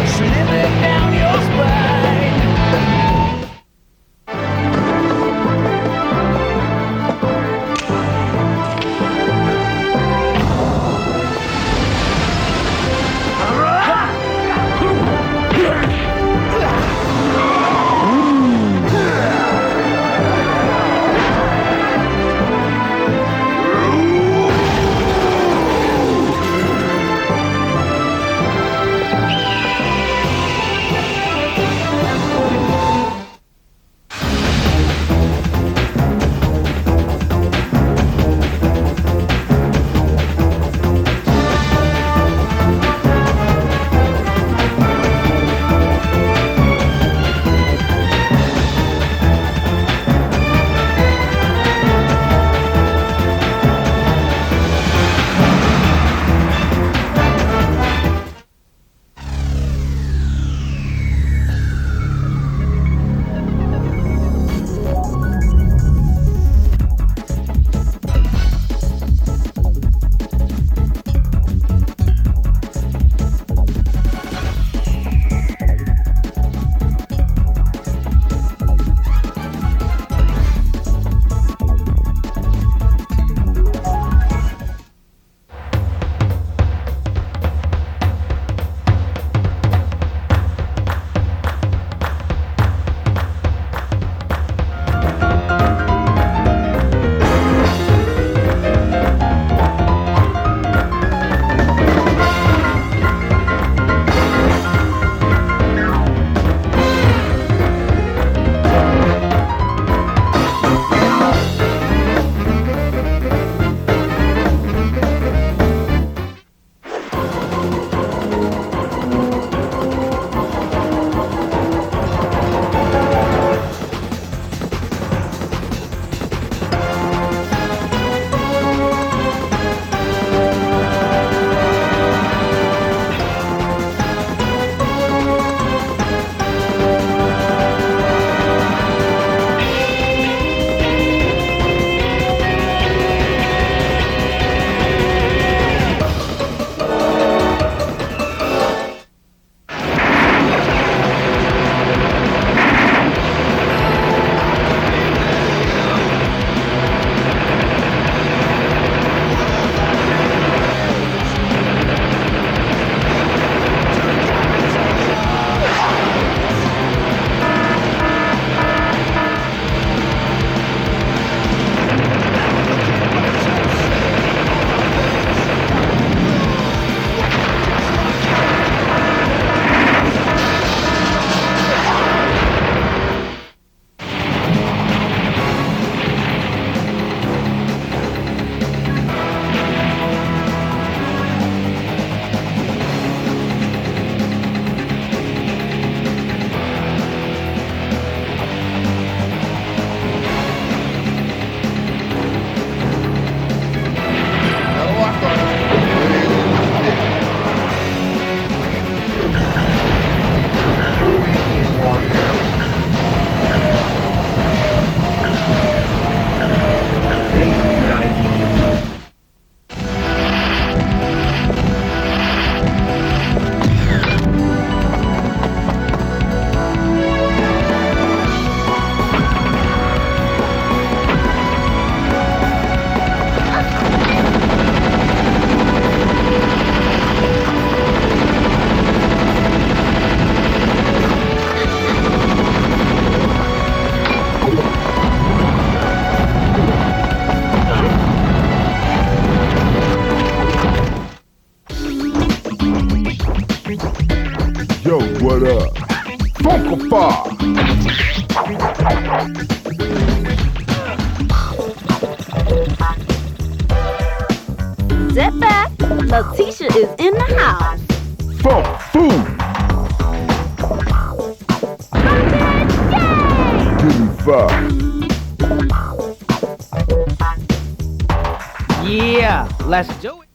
slithering down your spine. Yo, what up? Funkafar! Sit back, Letitia is in the house. Funk food! Give me five. Yeah, let's do it.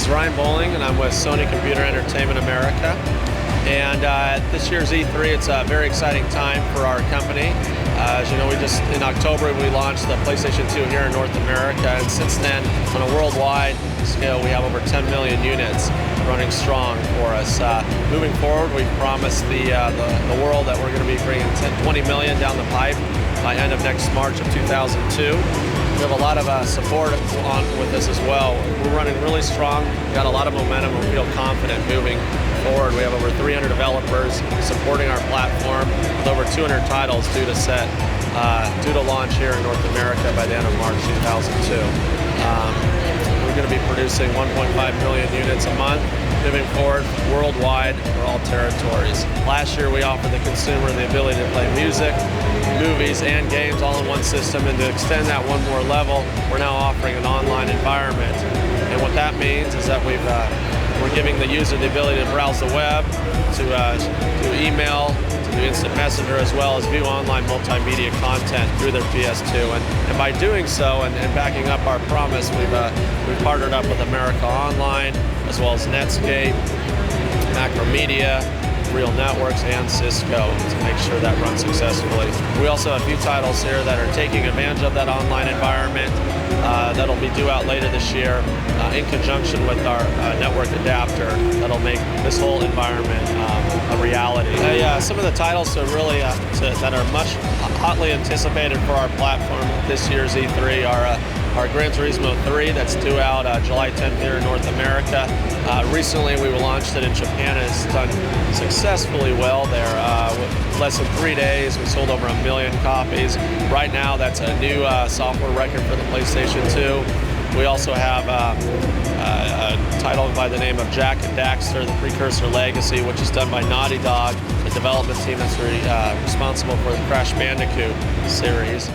is Ryan Bowling, and I'm with Sony Computer Entertainment America. And this year's E3, it's a very exciting time for our company. As you know, in October, we launched the PlayStation 2 here in North America, and since then, on a worldwide scale, we have over 10 million units running strong for us. Moving forward, we've promised the world that we're going to be bringing 20 million down the pipe by end of next March of 2002. We have a lot of support with this as well. We're running really strong, got a lot of momentum, and we feel confident moving forward. We have over 300 developers supporting our platform with over 200 titles due to launch here in North America by the end of March 2002. We're going to be producing 1.5 million units a month moving forward worldwide for all territories. Last year we offered the consumer the ability to play music, movies, and games all in one system, and to extend that one more level, we're now offering an online environment. And what that means is that we're giving the user the ability to browse the web, to email, to do instant messenger, as well as view online multimedia content through their PS2. And by doing so and backing up our promise, we've partnered up with America Online, as well as Netscape, Macromedia, Real Networks, and Cisco to make sure that runs successfully. We also have a few titles here that are taking advantage of that online environment that'll be due out later this year in conjunction with our network adapter that'll make this whole environment a reality. Some of the titles that are much hotly anticipated for our platform this year's E3 are Gran Turismo 3, that's due out July 10th here in North America. Recently we launched it in Japan, and it's done successfully well there. With less than 3 days, we sold over 1 million copies. Right now, that's a new software record for the PlayStation 2. We also have a title by the name of Jak and Daxter, the Precursor Legacy, which is done by Naughty Dog, the development team that's responsible for the Crash Bandicoot series.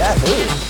Yahoo!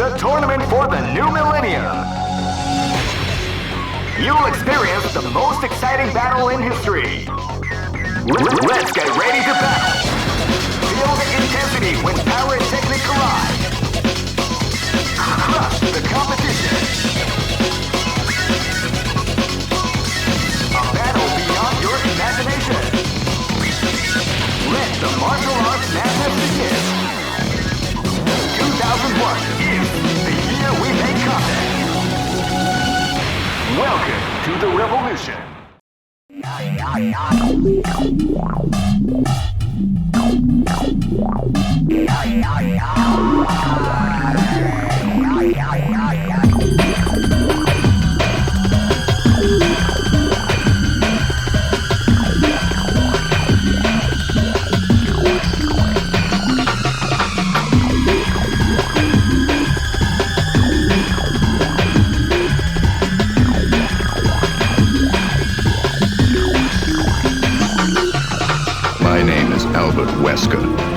the tournament for the new millennium. You'll experience the most exciting battle in history. Let's get ready to battle. Feel the intensity when power and technique collide. Crush the competition. A battle beyond your imagination. Let the martial arts madness begin. 2001 is the year we make contact. Welcome to the revolution.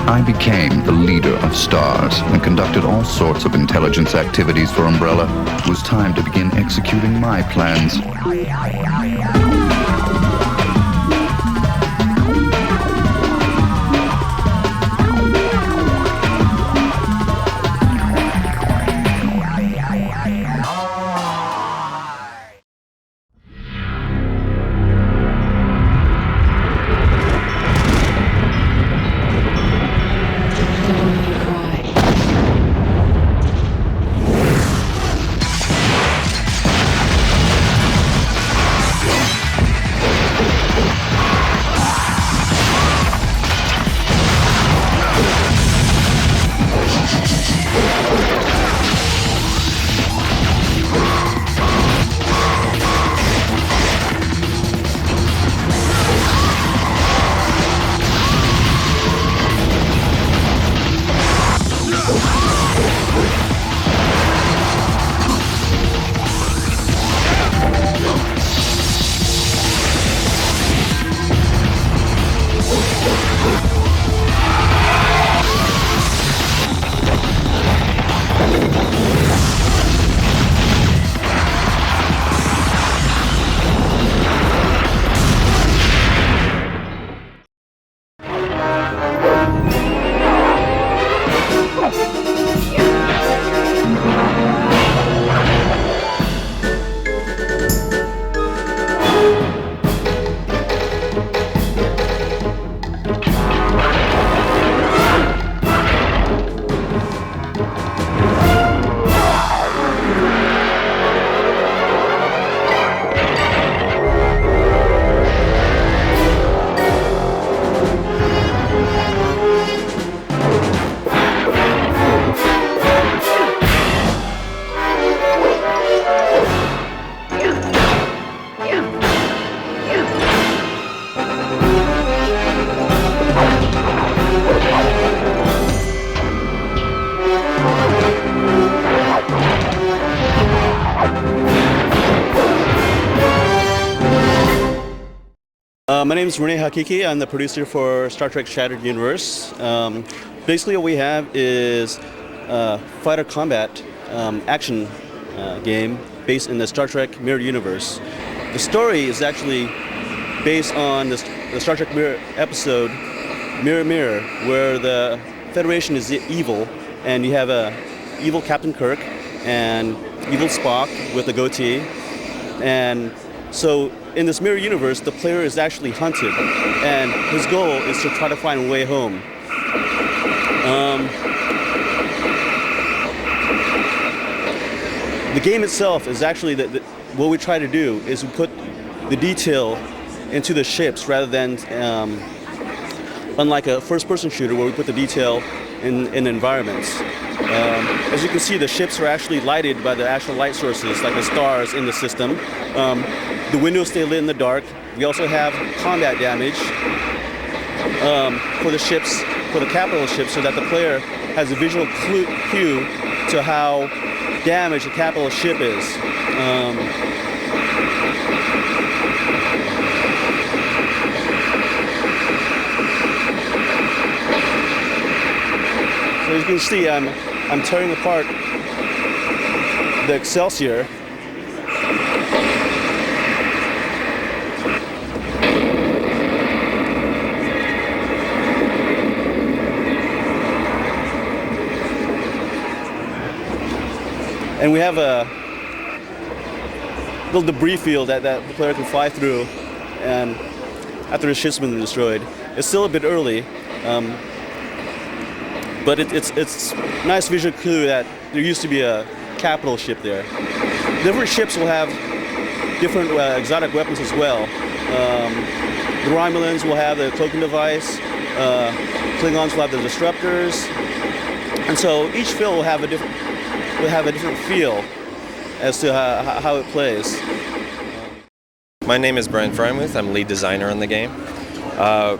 I became the leader of stars and conducted all sorts of intelligence activities for Umbrella. It was time to begin executing my plans. My name is Rene Hakiki. I'm the producer for Star Trek Shattered Universe. Basically what we have is a fighter combat action game based in the Star Trek Mirror Universe. The story is actually based on the Star Trek Mirror episode Mirror Mirror, where the Federation is evil and you have a evil Captain Kirk and evil Spock with a goatee. And so in this mirror universe, the player is actually hunted, and his goal is to try to find a way home. The game itself is actually what we try to do is we put the detail into the ships rather than unlike a first-person shooter where we put the detail in environments. As you can see, the ships are actually lighted by the actual light sources, like the stars in the system. The windows stay lit in the dark. We also have combat damage for the ships, for the capital ships, so that the player has a visual cue to how damaged a capital ship is. So as you can see, I'm tearing apart the Excelsior. And we have a little debris field that the player can fly through, and after the ship's been destroyed. It's still a bit early, but it's a nice visual clue that there used to be a capital ship there. Different ships will have different exotic weapons as well. The Romulans will have the cloaking device, Klingons will have the disruptors, and so each field will have a different feel as to how it plays. My name is Brian Frymuth. I'm lead designer on the game.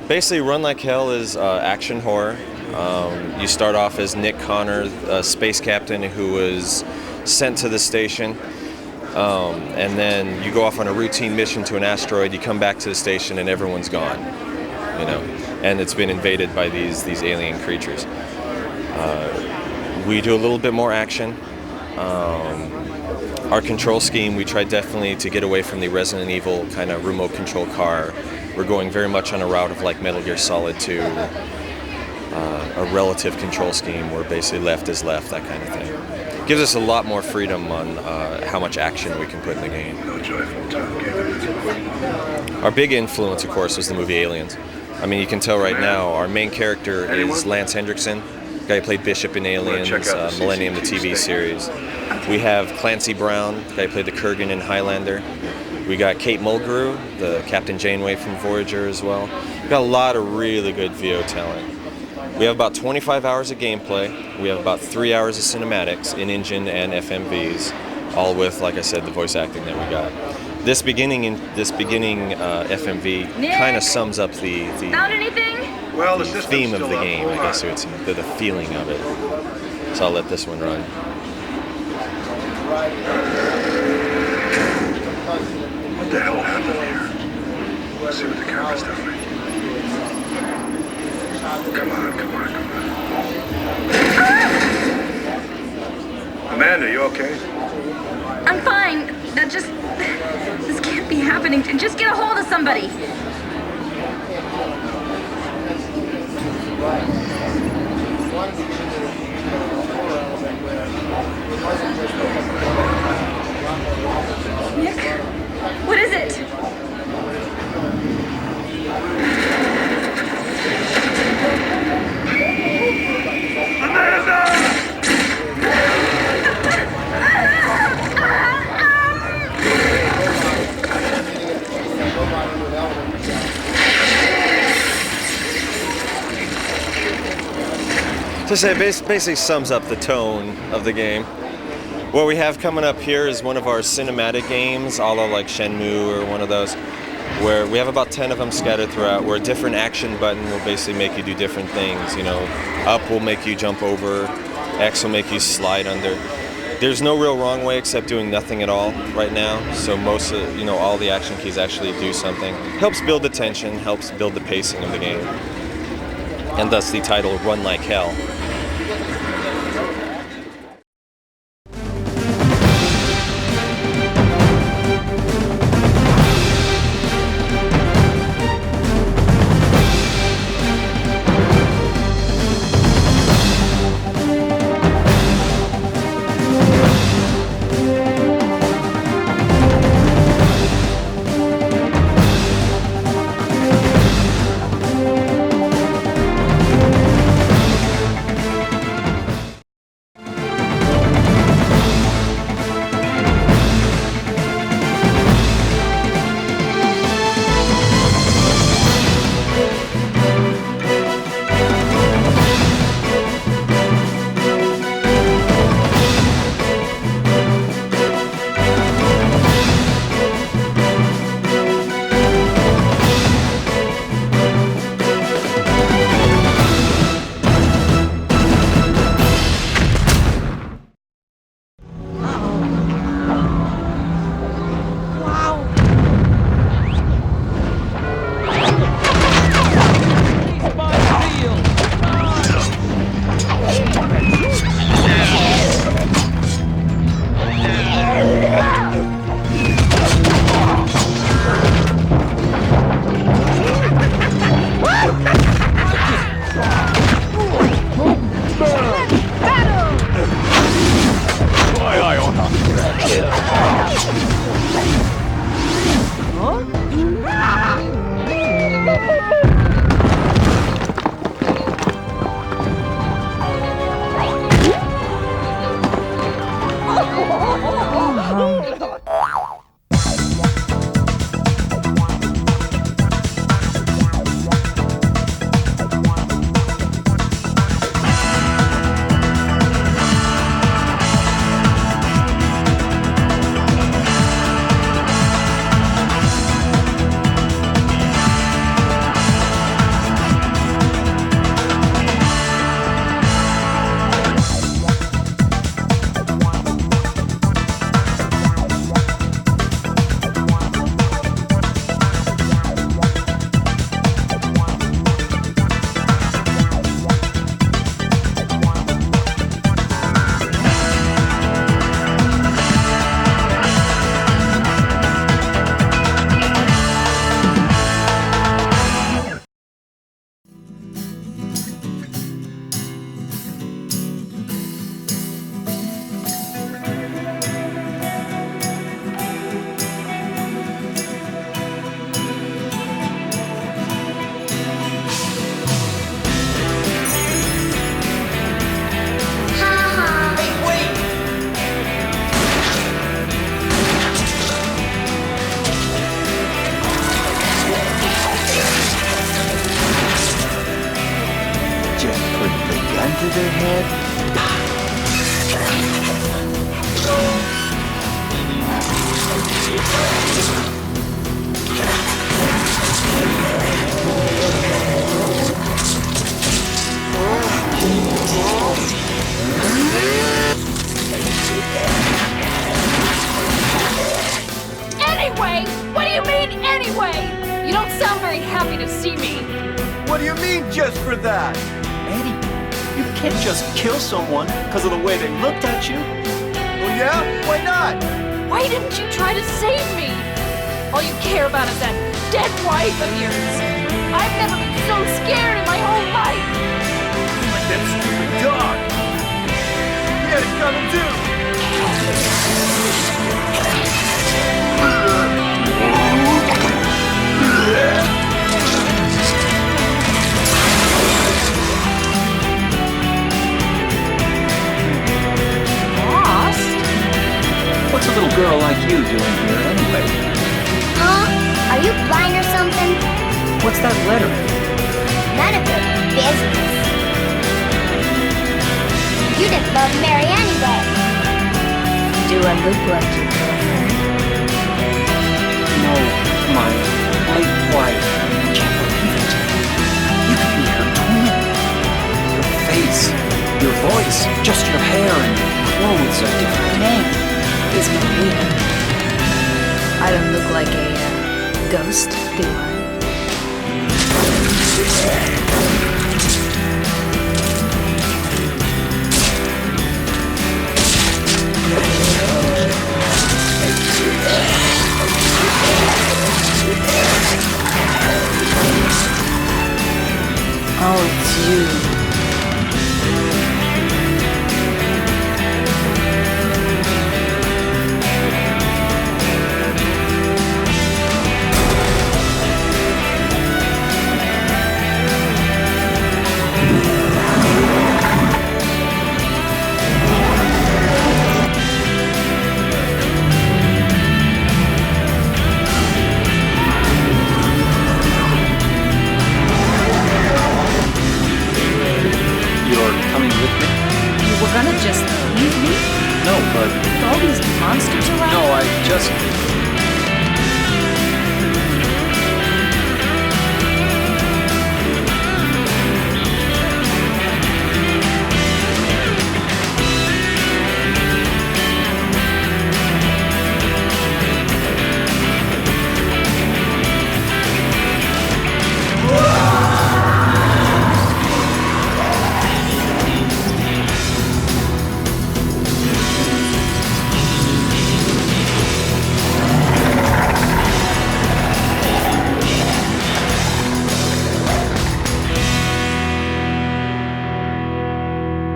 Basically, Run Like Hell is action horror. You start off as Nick Connor, a space captain who was sent to the station, and then you go off on a routine mission to an asteroid. You come back to the station and everyone's gone, and it's been invaded by these alien creatures. We do a little bit more action. Our control scheme, we tried definitely to get away from the Resident Evil kind of remote control car. We're going very much on a route of like Metal Gear Solid 2, a relative control scheme where basically left is left, that kind of thing. Gives us a lot more freedom on how much action we can put in the game. Our big influence, of course, was the movie Aliens. I mean, you can tell right now our main character is Lance Hendrickson, the guy who played Bishop in Aliens, Millennium, the TV series. We have Clancy Brown, the guy who played the Kurgan in Highlander. We got Kate Mulgrew, the Captain Janeway from Voyager as well. We've got a lot of really good VO talent. We have about 25 hours of gameplay. We have about 3 hours of cinematics, in-engine and FMVs, all with, like I said, the voice acting that we got. This beginning FMV kind of sums up the theme of the game, I guess, so it's the feeling of it. So I'll let this one run. What the hell happened here? Let's see what the camera's doing. Come on. Amanda, you okay? I'm fine. This can't be happening. Just get a hold of somebody. Nick, what is it? To say, it basically sums up the tone of the game. What we have coming up here is one of our cinematic games, a la like Shenmue or one of those, where we have about 10 of them scattered throughout, where a different action button will basically make you do different things. Up will make you jump over, X will make you slide under. There's no real wrong way except doing nothing at all right now. So most of, all the action keys actually do something. Helps build the tension, helps build the pacing of the game. And thus the title Run Like Hell. What do you mean, just for that? Eddie, you can't just kill someone because of the way they looked at you. Well, yeah? Why not? Why didn't you try to save me? All you care about is that dead wife of yours. I've never been so scared in my whole life. Like that stupid dog. He had it coming too. What's a little girl like you doing here anyway? Huh? Are you blind or something? What's that letter? None of your business. You didn't love Mary anyway. Do I look like your girlfriend? No, my late wife. I can't believe it. You could be her twin. Your face, your voice, just your hair and clothes are different. Man, isn't it weird? I don't look like a ghost, do I? Oh, it's you. Gonna just leave me? No, but... With all these monsters around? No, I just...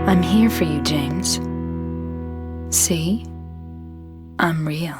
I'm here for you, James. See? I'm real.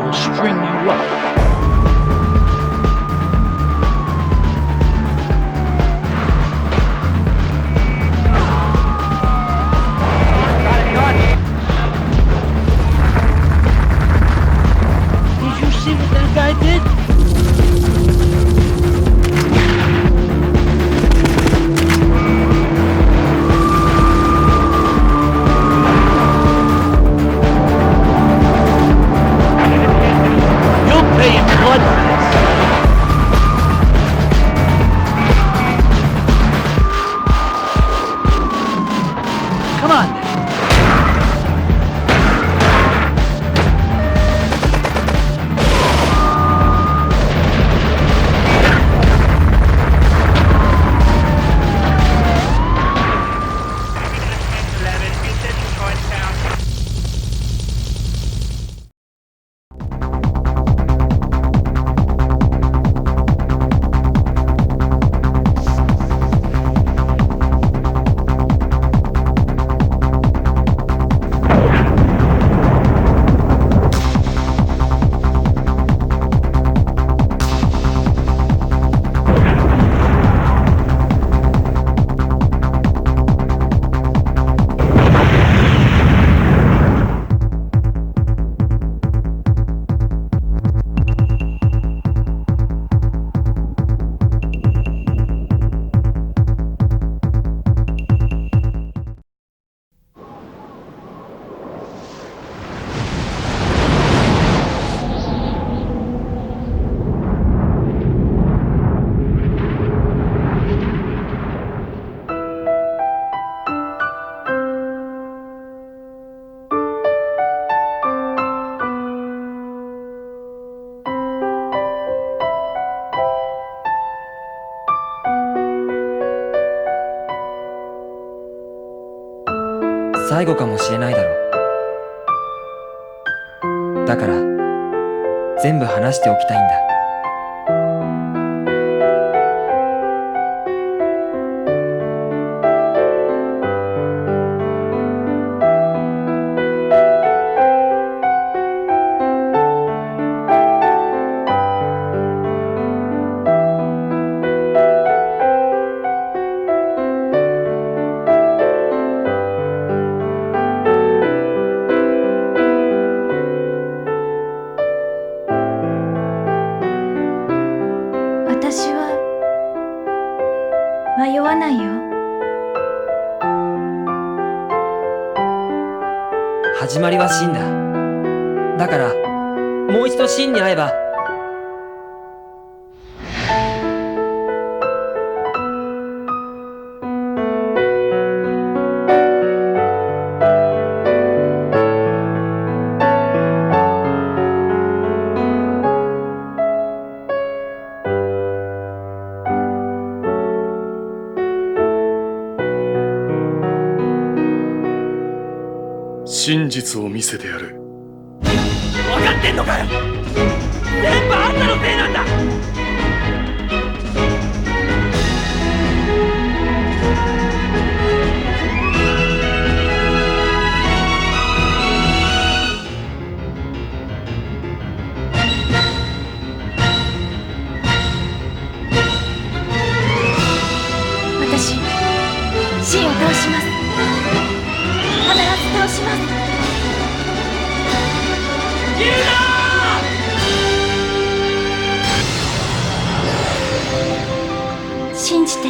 will string you up. Did you see what that guy did?最後かもしれないだろう。だから全部話しておきたいんだ。始まりは真だ。だからもう一度真に会えば。真実を見せてやる。分かってんのかよ。全部あんたのせいなんだ。私真を倒します。必ず倒します。言うなー！信じて。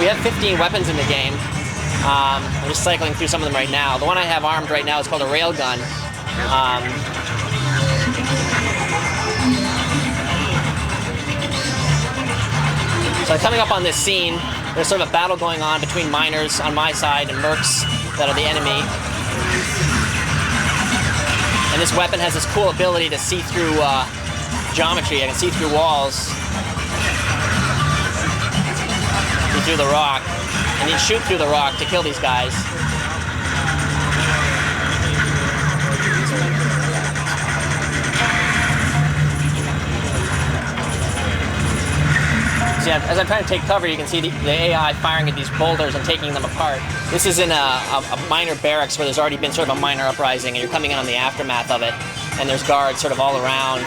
We have 15 weapons in the game. I'm just cycling through some of them right now. The one I have armed right now is called a railgun. So coming up on this scene, there's sort of a battle going on between miners on my side and mercs that are the enemy. And this weapon has this cool ability to see through geometry. I can see through walls, see through the rock, and you shoot through the rock to kill these guys. So yeah, as I'm trying to take cover, you can see the AI firing at these boulders and taking them apart. This is in a miner barracks where there's already been sort of a miner uprising, and you're coming in on the aftermath of it, and there's guards sort of all around.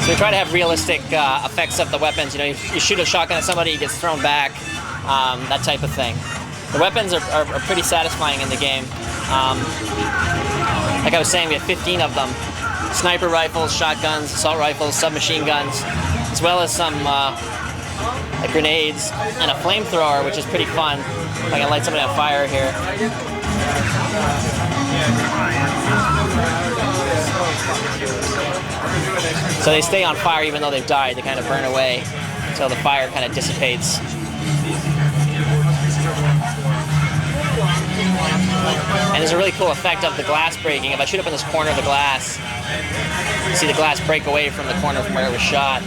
So we try to have realistic effects of the weapons. You know, you shoot a shotgun at somebody, he gets thrown back, that type of thing. The weapons are pretty satisfying in the game. Like I was saying, we have 15 of them. Sniper rifles, shotguns, assault rifles, submachine guns, as well as some like grenades and a flamethrower, which is pretty fun. If I can light somebody on fire here. So they stay on fire even though they've died. They kind of burn away until the fire kind of dissipates. And there's a really cool effect of the glass breaking. If I shoot up in this corner of the glass, you see the glass break away from the corner from where it was shot.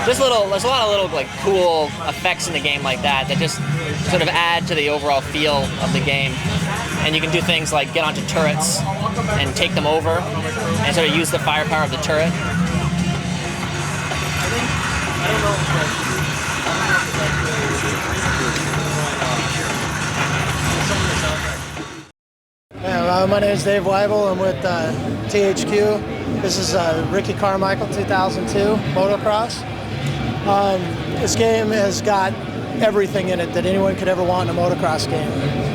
There's a lot of little like cool effects in the game like that just sort of add to the overall feel of the game. And you can do things like get onto turrets and take them over and sort of use the firepower of the turret. My name is Dave Weibel. I'm with THQ. This is Ricky Carmichael 2002 motocross. This game has got everything in it that anyone could ever want in a motocross game.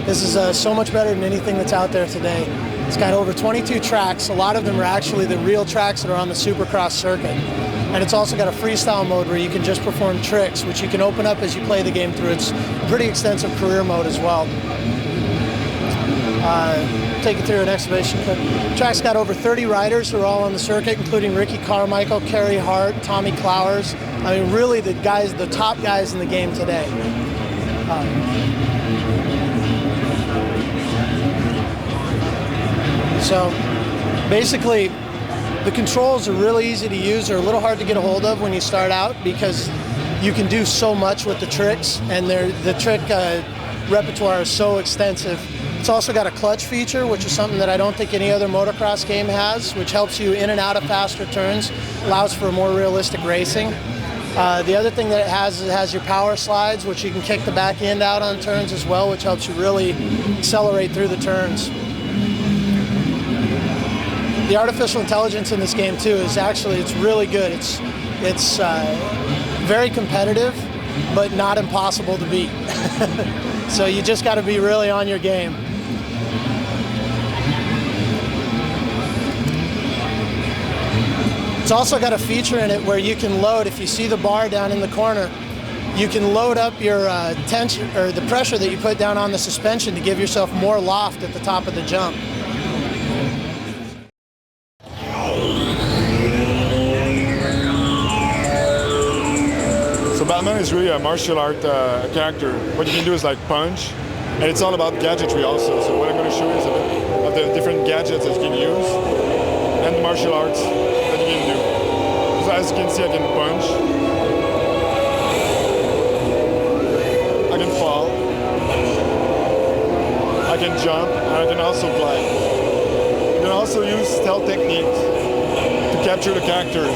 This is so much better than anything that's out there today. It's got over 22 tracks. A lot of them are actually the real tracks that are on the Supercross circuit. And it's also got a freestyle mode where you can just perform tricks, which you can open up as you play the game through. It's a pretty extensive career mode as well. Take you through an exhibition. The track's got over 30 riders who are all on the circuit, including Ricky Carmichael, Kerry Hart, Tommy Clowers. I mean, really the top guys in the game today. So basically, the controls are really easy to use. They're a little hard to get a hold of when you start out because you can do so much with the tricks, and the trick repertoire is so extensive. It's also got a clutch feature, which is something that I don't think any other motocross game has, which helps you in and out of faster turns, allows for more realistic racing. The other thing that it has your power slides, which you can kick the back end out on turns as well, which helps you really accelerate through the turns. The artificial intelligence in this game too it's really good. It's very competitive, but not impossible to beat. So you just got to be really on your game. It's also got a feature in it where you can load, if you see the bar down in the corner, you can load up your tension or the pressure that you put down on the suspension to give yourself more loft at the top of the jump. So Batman is really a martial art character. What you can do is like punch, and it's all about gadgetry also. So what I'm going to show you is a bit of the different gadgets that you can use and the martial arts that you can do. So as you can see, I can punch, I can fall, I can jump, and I can also glide. You can also use stealth techniques to capture the characters.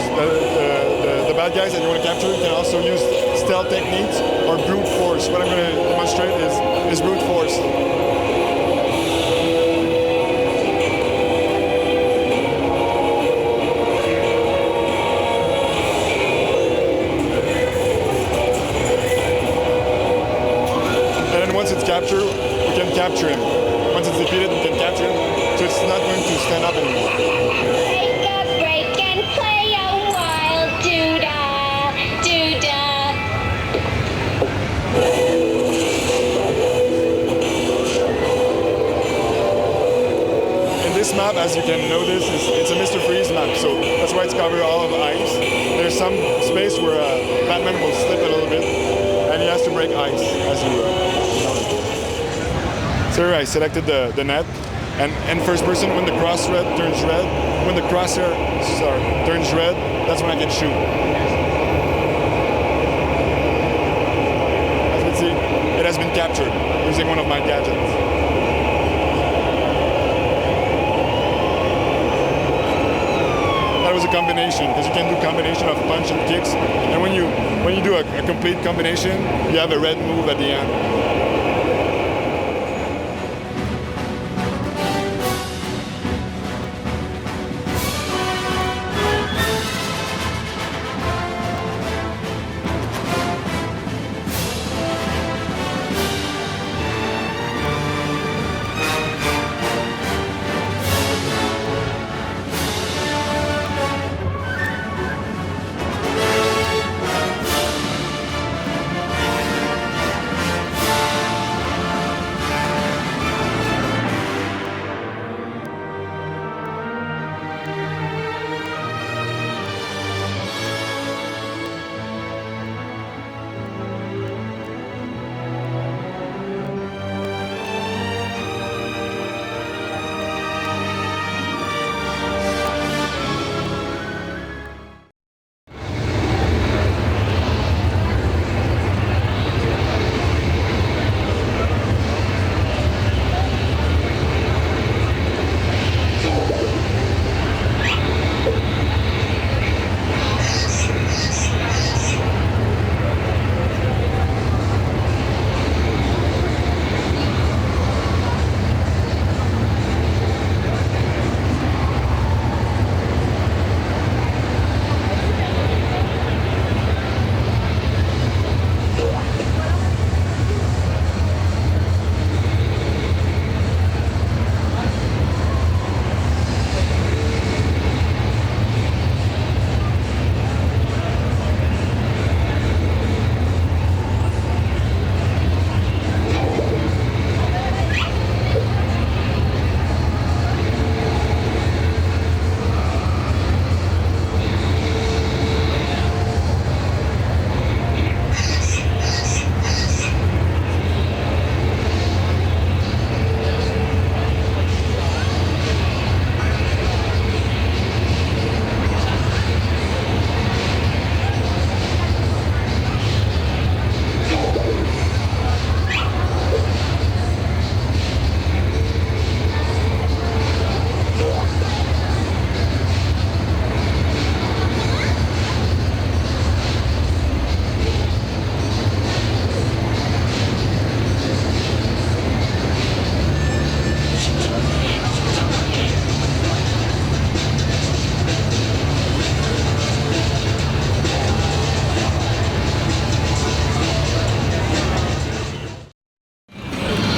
The bad guys that you want to capture, you can also use stealth techniques or brute force. What I'm going to demonstrate is brute force. And then once it's captured, we can capture him. Once it's defeated, we can capture him. So it's not going to stand up anymore. Take a break and play a while. Doo-dah, doo-dah. In this map, as you can notice, it's a Mr. Freeze map, so that's why it's covered all of ice. There's some space where Batman will slip a little bit, and he has to break ice, as you know. So here I selected the net, and first person, when the crosshair turns red, turns red, that's when I can shoot. As you can see, it has been captured using one of my gadgets. That was a combination, because you can do combination of punch and kicks, and when you do a complete combination, you have a red move at the end.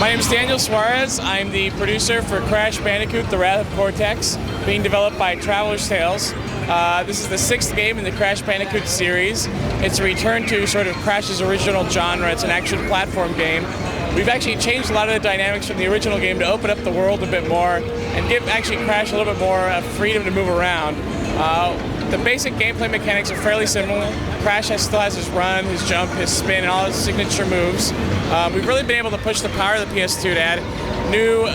My name is Daniel Suarez. I'm the producer for Crash Bandicoot: The Wrath of Cortex, being developed by Traveler's Tales. This is the 6th game in the Crash Bandicoot series. It's a return to sort of Crash's original genre. It's an action platform game. We've actually changed a lot of the dynamics from the original game to open up the world a bit more and give actually Crash a little bit more freedom to move around. The basic gameplay mechanics are fairly similar. Crash still has his run, his jump, his spin, and all his signature moves. We've really been able to push the power of the PS2 to add new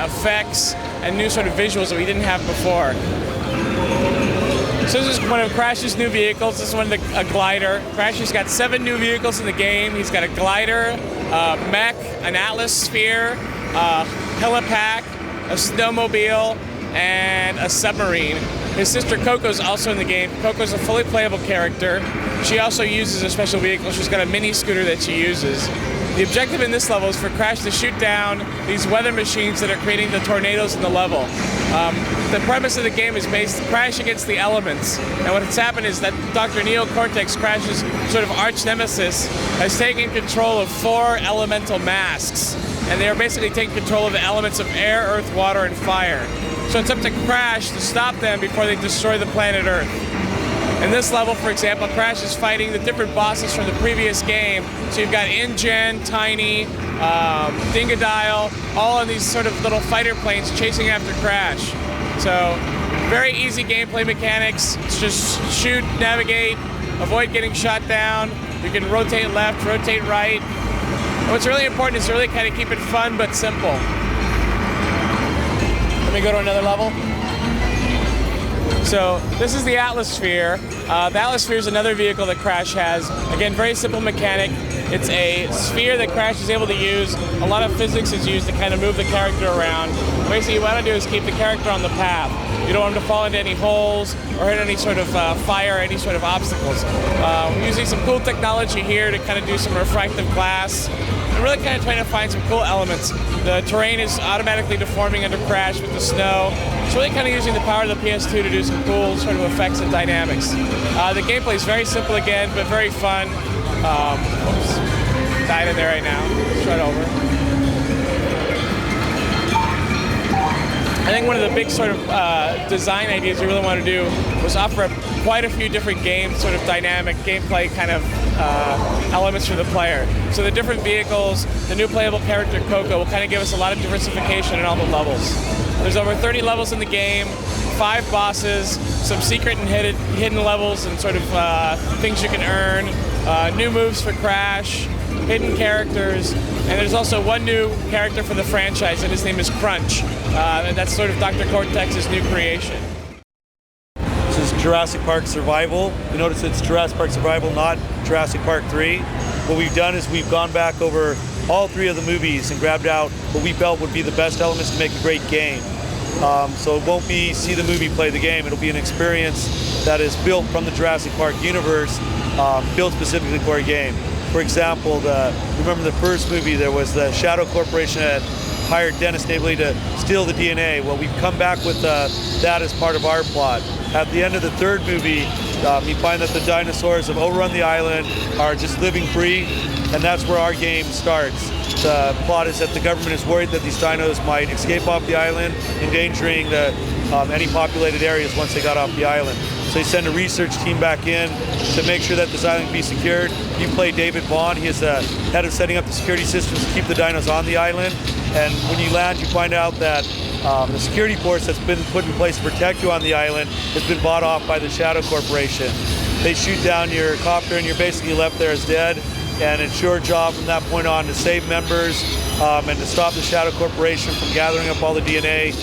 effects and new sort of visuals that we didn't have before. So this is one of Crash's new vehicles. This is a glider. Crash has got 7 new vehicles in the game. He's got a glider, mech, an Atlas sphere, helipack, a snowmobile, and a submarine. His sister Coco's also in the game. Coco's a fully playable character. She also uses a special vehicle. She's got a mini scooter that she uses. The objective in this level is for Crash to shoot down these weather machines that are creating the tornadoes in the level. The premise of the game is based Crash against the elements. And what's happened is that Dr. Neo Cortex, Crash's sort of arch nemesis, has taken control of 4 elemental masks. And they are basically taking control of the elements of air, earth, water, and fire. So it's up to Crash to stop them before they destroy the planet Earth. In this level, for example, Crash is fighting the different bosses from the previous game. So you've got InGen, Tiny, Dingodile, all on these sort of little fighter planes chasing after Crash. So very easy gameplay mechanics. It's just shoot, navigate, avoid getting shot down. You can rotate left, rotate right. And what's really important is to really kind of keep it fun but simple. Let me go to another level. So this is the Atmosphere. The Atmosphere is another vehicle that Crash has. Again, very simple mechanic. It's a sphere that Crash is able to use. A lot of physics is used to kind of move the character around. Basically, what I do is keep the character on the path. You don't want him to fall into any holes or hit any sort of fire or any sort of obstacles. We're using some cool technology here to kind of do some refractive glass. I'm really kind of trying to find some cool elements. The terrain is automatically deforming under Crash with the snow. It's really kind of using the power of the PS2 to do some cool sort of effects and dynamics. The gameplay is very simple again, but very fun. Oops, died in there right now. Start over. I think one of the big sort of design ideas we really want to do was offer up quite a few different games, sort of dynamic gameplay kind of elements for the player. So the different vehicles, the new playable character Coco will kind of give us a lot of diversification in all the levels. There's over 30 levels in the game, 5 bosses, some secret and hidden levels and sort of things you can earn, new moves for Crash, hidden characters, and there's also one new character for the franchise, and his name is Crunch. And that's sort of Dr. Cortex's new creation. This is Jurassic Park Survival. You notice it's Jurassic Park Survival, not Jurassic Park 3. What we've done is we've gone back over all 3 of the movies and grabbed out what we felt would be the best elements to make a great game. So it won't be see the movie, play the game. It'll be an experience that is built from the Jurassic Park universe, built specifically for a game. For example, remember the first movie, there was the Shadow Corporation that hired Dennis Nabley to steal the DNA. Well, we've come back with that as part of our plot. At the end of the 3rd movie, you find that the dinosaurs have overrun the island, are just living free, and that's where our game starts. The plot is that the government is worried that these dinos might escape off the island, endangering any populated areas once they got off the island. So they send a research team back in to make sure that this island can be secured. You play David Vaughn. He is the head of setting up the security systems to keep the dinos on the island. And when you land, you find out that the security force that's been put in place to protect you on the island has been bought off by the Shadow Corporation. They shoot down your copter and you're basically left there as dead. And it's your job from that point on to save members and to stop the Shadow Corporation from gathering up all the DNA,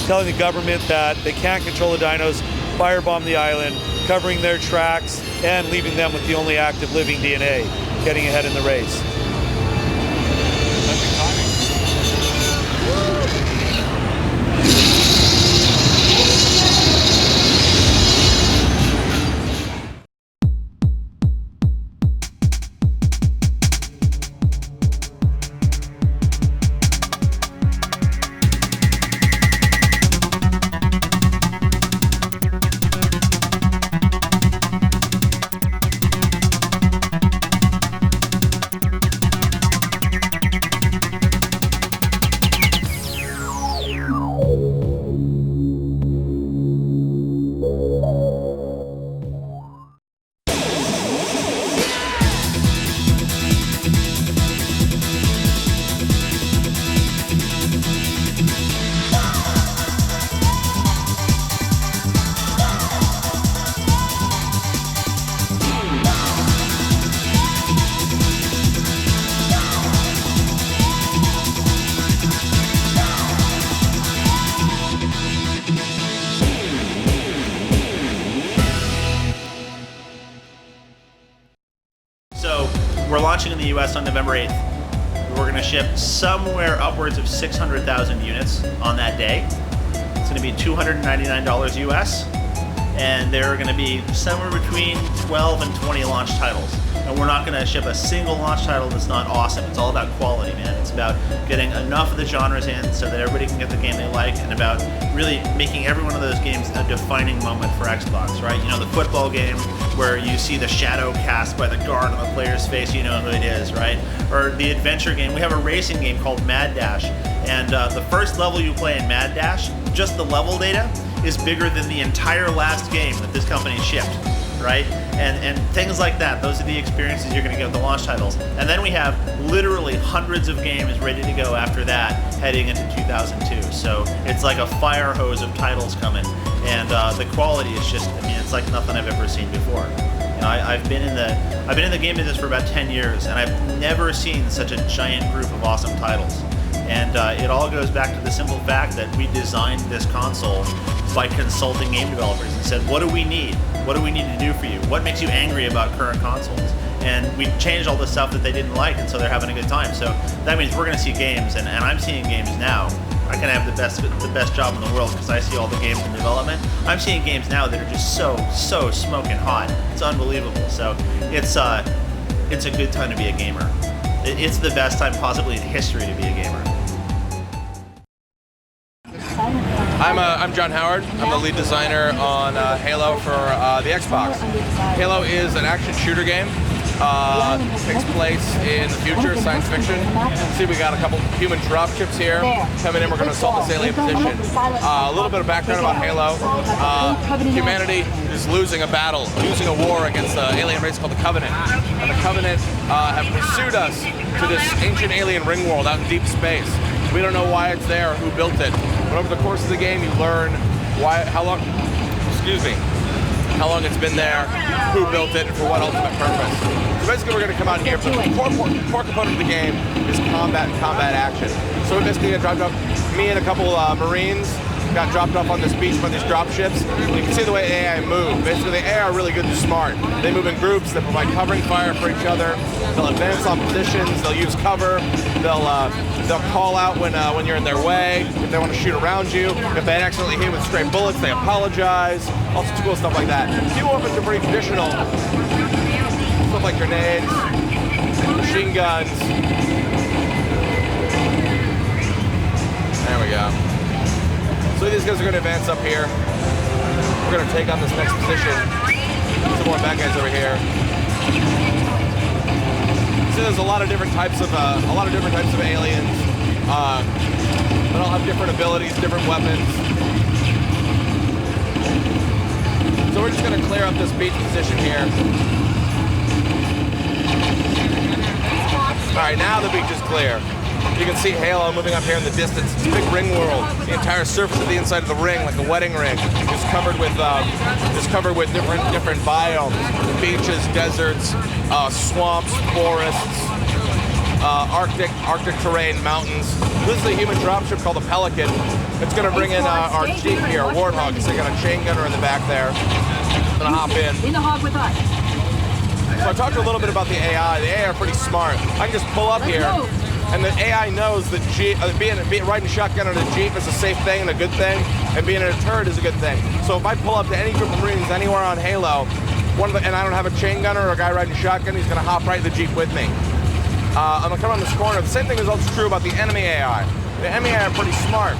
telling the government that they can't control the dinos, firebomb the island, covering their tracks, and leaving them with the only active living DNA, getting ahead in the race. We're launching in the US on November 8th. We're going to ship somewhere upwards of 600,000 units on that day. It's going to be $299 US. and there are going to be somewhere between 12 and 20 launch titles. And we're not going to ship a single launch title that's not awesome. It's all about quality, man. It's about getting enough of the genres in so that everybody can get the game they like, and about really making every one of those games a defining moment for Xbox, right? You know, the football game where you see the shadow cast by the guard on the player's face, you know who it is, right? Or the adventure game. We have a racing game called Mad Dash, and the first level you play in Mad Dash, just the level data, is bigger than the entire last game that this company shipped, right? And things like that. Those are the experiences you're going to get with the launch titles. And then we have literally hundreds of games ready to go after that heading into 2002. So it's like a fire hose of titles coming. And the quality is just, I mean, it's like nothing I've ever seen before. You know, I've been in the game business for about 10 years, and I've never seen such a giant group of awesome titles. And it all goes back to the simple fact that we designed this console by consulting game developers and said, what do we need? What do we need to do for you? What makes you angry about current consoles? And we changed all the stuff that they didn't like, and so they're having a good time. So that means we're going to see games, and I'm seeing games now. I can have the best job in the world because I see all the games in development. I'm seeing games now that are just so smoking hot. It's unbelievable. So it's a good time to be a gamer. It's the best time possibly in history to be a gamer. I'm John Howard. I'm the lead designer on Halo for the Xbox. Halo is an action shooter game. Takes place in the future, science fiction. See, we got a couple human dropships here coming in. We're going to assault this alien position. A little bit of background about Halo. Humanity is losing a battle, losing a war against an alien race called the Covenant. And the Covenant have pursued us to this ancient alien ring world out in deep space. We don't know why it's there or who built it. But over the course of the game, you learn how long it's been there, who built it, and for what ultimate purpose. So basically, we're going to come out here, but the core component of the game is combat and combat action. So we basically dropped off, me and a couple Marines got dropped off on this beach by these drop ships. You can see the way AI move. Basically, the AI are really good and smart. They move in groups, they provide covering fire for each other, they'll advance on positions, they'll use cover, they'll call out when you're in their way, if they want to shoot around you. If they accidentally hit with stray bullets, they apologize. All sorts of cool stuff like that. Few weapons are pretty traditional. Stuff like grenades, machine guns. There we go. So these guys are going to advance up here. We're going to take on this next position. Some more bad guys over here. So there's a lot of different types of aliens. They all have different abilities, different weapons. So we're just going to clear up this beach position here. All right, now the beach is clear. You can see Halo moving up here in the distance. It's a big ring world. The entire surface of the inside of the ring, like a wedding ring, is covered with different biomes: beaches, deserts, swamps, forests, Arctic terrain, mountains. This is a human dropship called the Pelican. It's going to bring in our Jeep here, Warthog. So they got a chain gunner in the back there. I'm going to hop in. In the hog with us. So I talked a little bit about the AI. The AI are pretty smart. I can just pull up here, and the AI knows that being riding shotgun on a Jeep is a safe thing and a good thing, and being in a turret is a good thing. So if I pull up to any group of Marines anywhere on Halo, and I don't have a chain gunner or a guy riding shotgun, he's going to hop right in the Jeep with me. I'm going to come around this corner. The same thing is also true about the enemy AI. The enemy AI are pretty smart.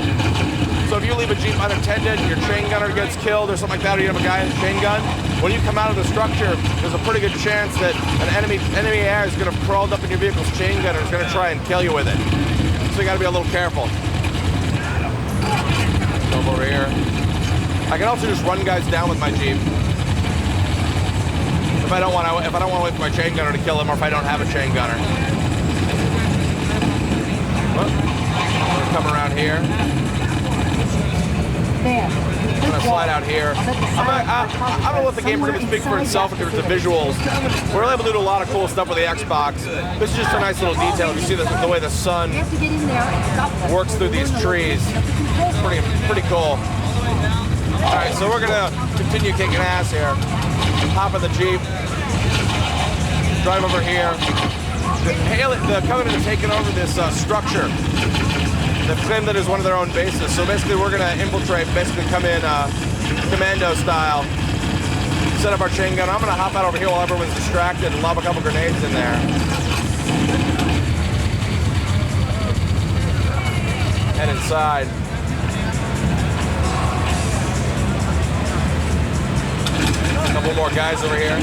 So if you leave a Jeep unattended, your chain gunner gets killed or something like that, or you have a guy in a chain gun, when you come out of the structure, there's a pretty good chance that an enemy AI is going to have crawled up in your vehicle's chain gun and is going to try and kill you with it. So you got to be a little careful. Go over here. I can also just run guys down with my Jeep. If I don't want to wait for my chain gunner to kill him, or if I don't have a chain gunner. Come around here. I'm going to slide out here. I'm going to let the game really speak for itself in terms of visuals. We're able to do a lot of cool stuff with the Xbox. This is just a nice little detail. You see the way the sun works through these trees. Pretty cool. All right, so we're going to continue kicking ass here. Hop in the Jeep. Drive over here. The Covenant have taken over this structure. They've claimed that is one of their own bases. So basically we're going to infiltrate, basically come in commando style, set up our chain gun. I'm gonna hop out over here while everyone's distracted and lob a couple grenades in there. Head inside. A couple more guys over here.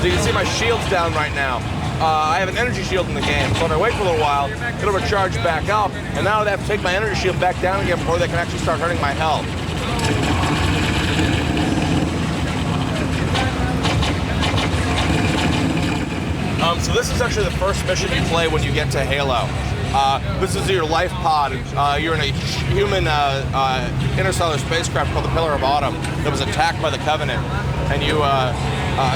So you can see my shield's down right now. I have an energy shield in the game, so if I wait for a little while, it'll recharge back up, and now I have to take my energy shield back down again before they can actually start hurting my health. So this is actually the first mission you play when you get to Halo. This is your life pod. You're in a human interstellar spacecraft called the Pillar of Autumn that was attacked by the Covenant, and you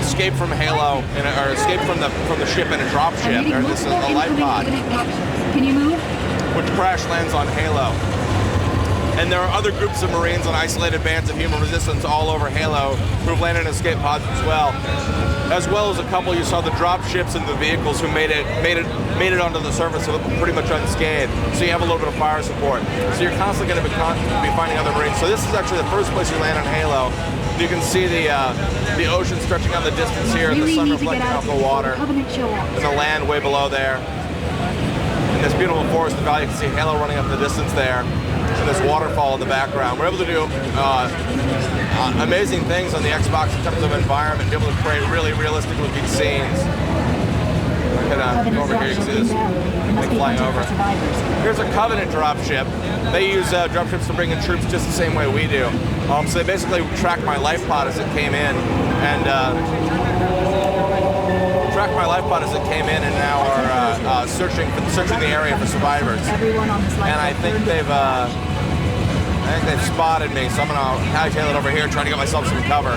escape from Halo, or escape from the ship in a dropship. This is a life pod. Can you move? Which crash lands on Halo. And there are other groups of Marines and isolated bands of human resistance all over Halo who've landed in escape pods as well as a couple you saw the drop ships and the vehicles who made it onto the surface pretty much unscathed. So you have a little bit of fire support. So you're constantly going to be finding other Marines. So this is actually the first place you land on Halo. You can see the ocean stretching out the distance here, and the sun reflecting off the water, and the land way below there. And this beautiful forest valley, you can see Halo running up the distance there, and this waterfall in the background. We're able to do amazing things on the Xbox in terms of environment, be able to create really realistic looking scenes. Go over here, you can see this thing flying over. Here's a Covenant dropship. They use dropships to bring in troops just the same way we do. So they basically tracked my life pod as it came in, and now are searching the area for survivors. And I think they've spotted me, so I'm gonna hightail it over here, trying to get myself some cover.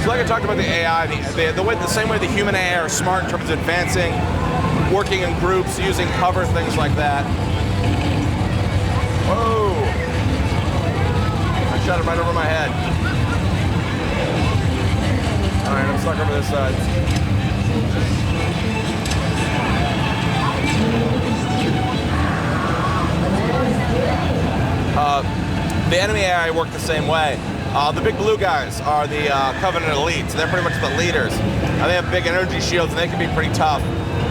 So like I talked about the AI, the same way the human AI are smart in terms of advancing, working in groups, using cover, things like that. Whoa! I shot it right over my head. All right, I'm stuck over this side. The enemy AI work the same way. The big blue guys are the Covenant elites. They're pretty much the leaders. They have big energy shields, and they can be pretty tough.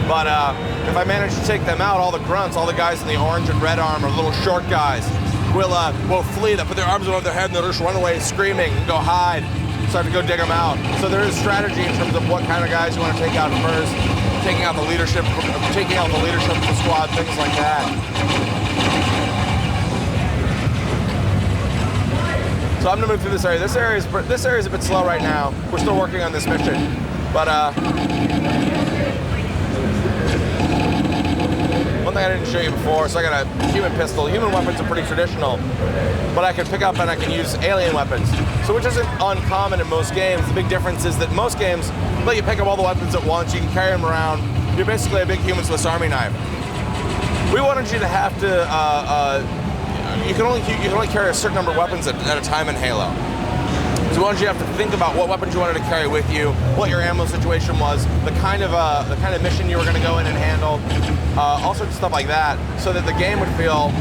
But if I manage to take them out, all the grunts, all the guys in the orange and red armor, little short guys, will flee. They'll put their arms above their head, and they'll just run away screaming and go hide. Start to go dig them out. So there is strategy in terms of what kind of guys you want to take out first, taking out the leadership of the squad, things like that. So I'm gonna move through this area. This area is a bit slow right now. We're still working on this mission, but one thing I didn't show you before. So I got a human pistol. Human weapons are pretty traditional, but I can pick up and I can use alien weapons. So which isn't uncommon in most games. The big difference is that most games let you pick up all the weapons at once. You can carry them around. You're basically a big human Swiss Army knife. We wanted you to have to. You can only carry a certain number of weapons at a time in Halo. So we wanted you to have to think about what weapons you wanted to carry with you, what your ammo situation was, the kind of mission you were going to go in and handle, all sorts of stuff like that, so that the game would feel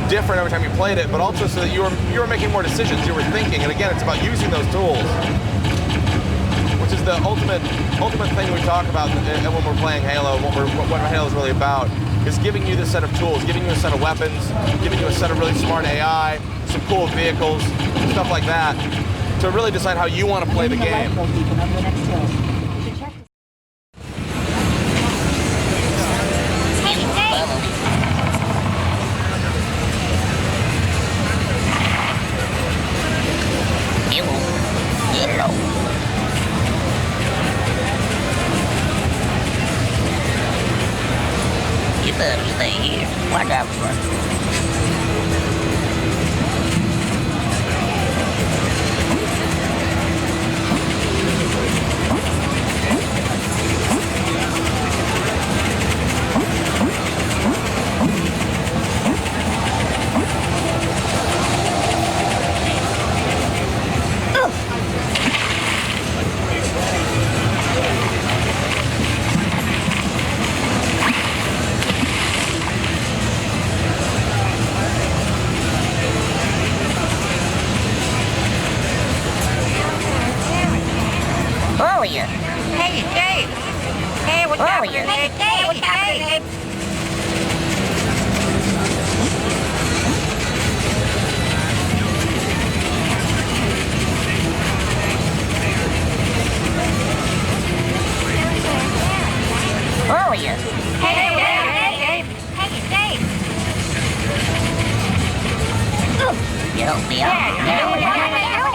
different every time you played it, but also so that you were making more decisions, you were thinking. And again, it's about using those tools, which is the ultimate thing we talk about when we're playing Halo. What Halo is really about is giving you this set of tools, giving you a set of weapons, giving you a set of really smart AI, some cool vehicles, stuff like that, to really decide how you want to play the game. You better stay here. Whatever. help me out. Yeah, whatever.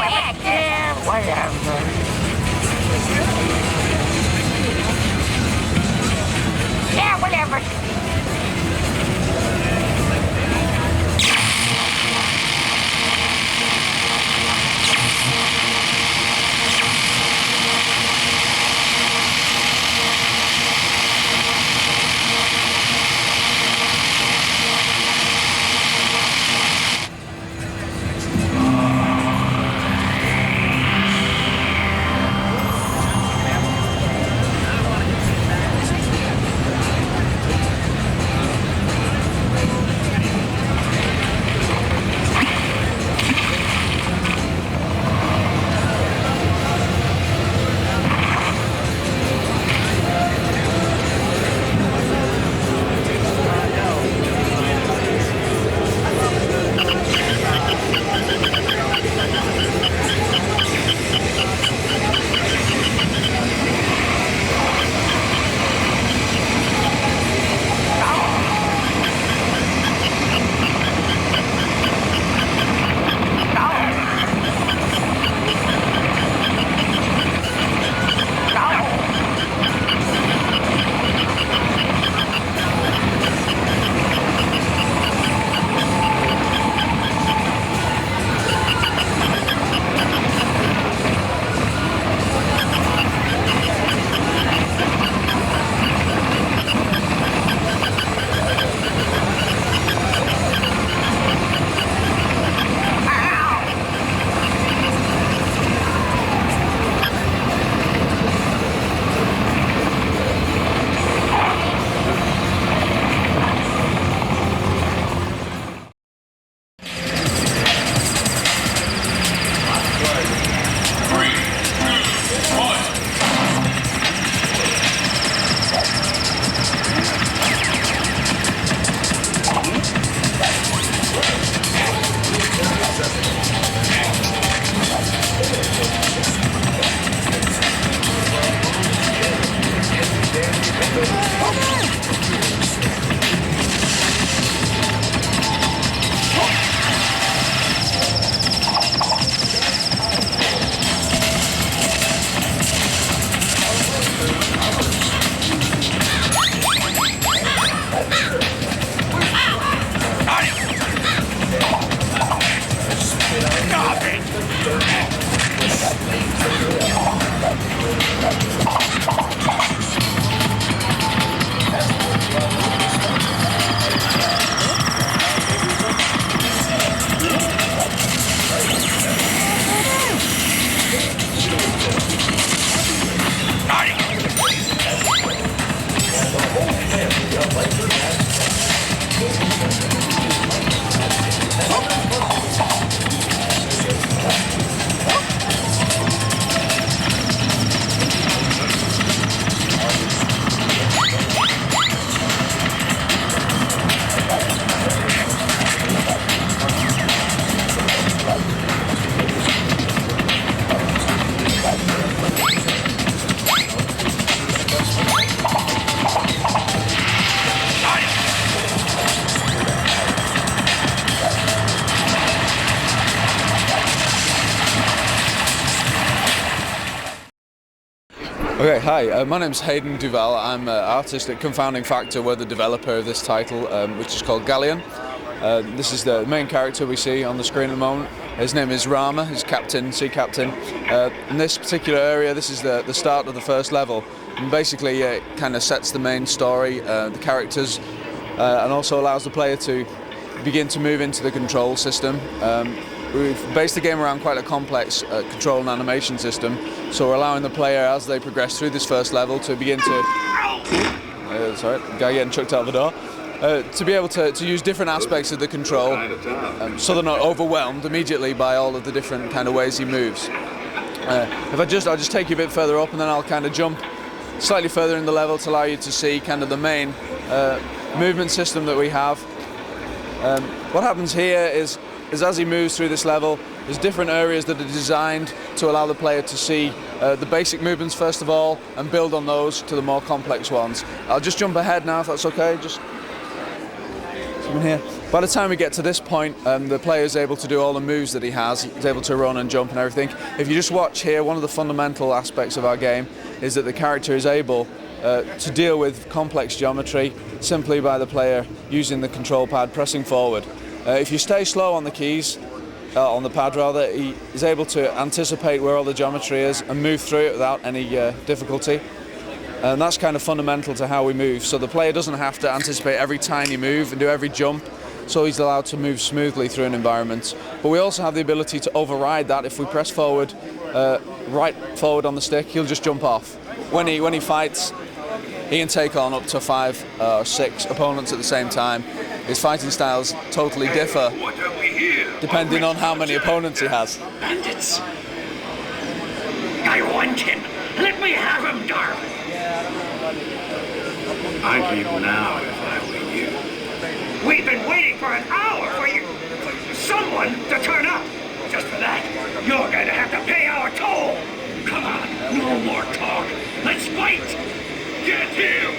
Yeah, whatever. Okay, hi, my name's Hayden Duval. I'm an artist at Confounding Factor. We're the developer of this title, which is called Galleon. This is the main character we see on the screen at the moment. His name is Rama, he's Captain, Sea Captain. In this particular area, this is the start of the first level. And basically, it kind of sets the main story, the characters, and also allows the player to begin to move into the control system. We've based the game around quite a complex control and animation system, so we're allowing the player, as they progress through this first level, to begin to... sorry, guy getting chucked out the door. To be able to use different aspects of the control, so they're not overwhelmed immediately by all of the different kind of ways he moves. I'll just take you a bit further up, and then I'll kind of jump slightly further in the level to allow you to see kind of the main movement system that we have. What happens here is as he moves through this level, there's different areas that are designed to allow the player to see the basic movements first of all, and build on those to the more complex ones. I'll just jump ahead now, if that's okay. come in here. By the time we get to this point, the player is able to do all the moves that he has. He's able to run and jump and everything. If you just watch here, one of the fundamental aspects of our game is that the character is able to deal with complex geometry simply by the player using the control pad, pressing forward. If you stay slow on the keys, on the pad rather, he is able to anticipate where all the geometry is and move through it without any difficulty. And that's kind of fundamental to how we move. So the player doesn't have to anticipate every tiny move and do every jump, so he's allowed to move smoothly through an environment. But we also have the ability to override that. If we press forward, right forward on the stick, he'll just jump off. When he fights, he can take on up to 5 or 6 opponents at the same time. His fighting styles totally differ depending on how many opponents he has. Bandits! I want him! Let me have him, darling! I'd leave now if I were you. We've been waiting for an hour for someone to turn up. Just for that, you're going to have to pay our toll. Come on, no more talk. Let's fight. Get him.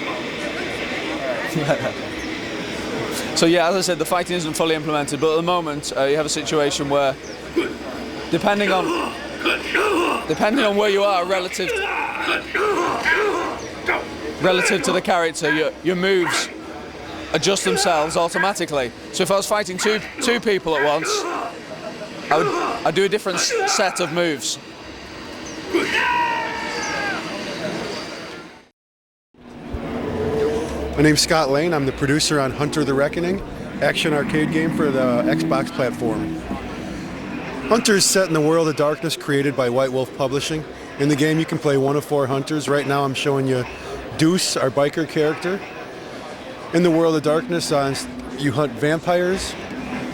So yeah, as I said, the fighting isn't fully implemented, but at the moment you have a situation where, depending on where you are relative to the character, your moves adjust themselves automatically. So if I was fighting two people at once, I'd do a different set of moves. My name's Scott Lane. I'm the producer on Hunter the Reckoning, action arcade game for the Xbox platform. Hunter is set in the world of darkness created by White Wolf Publishing. In the game you can play one of 4 hunters. Right now I'm showing you Deuce, our biker character. In the world of darkness you hunt vampires,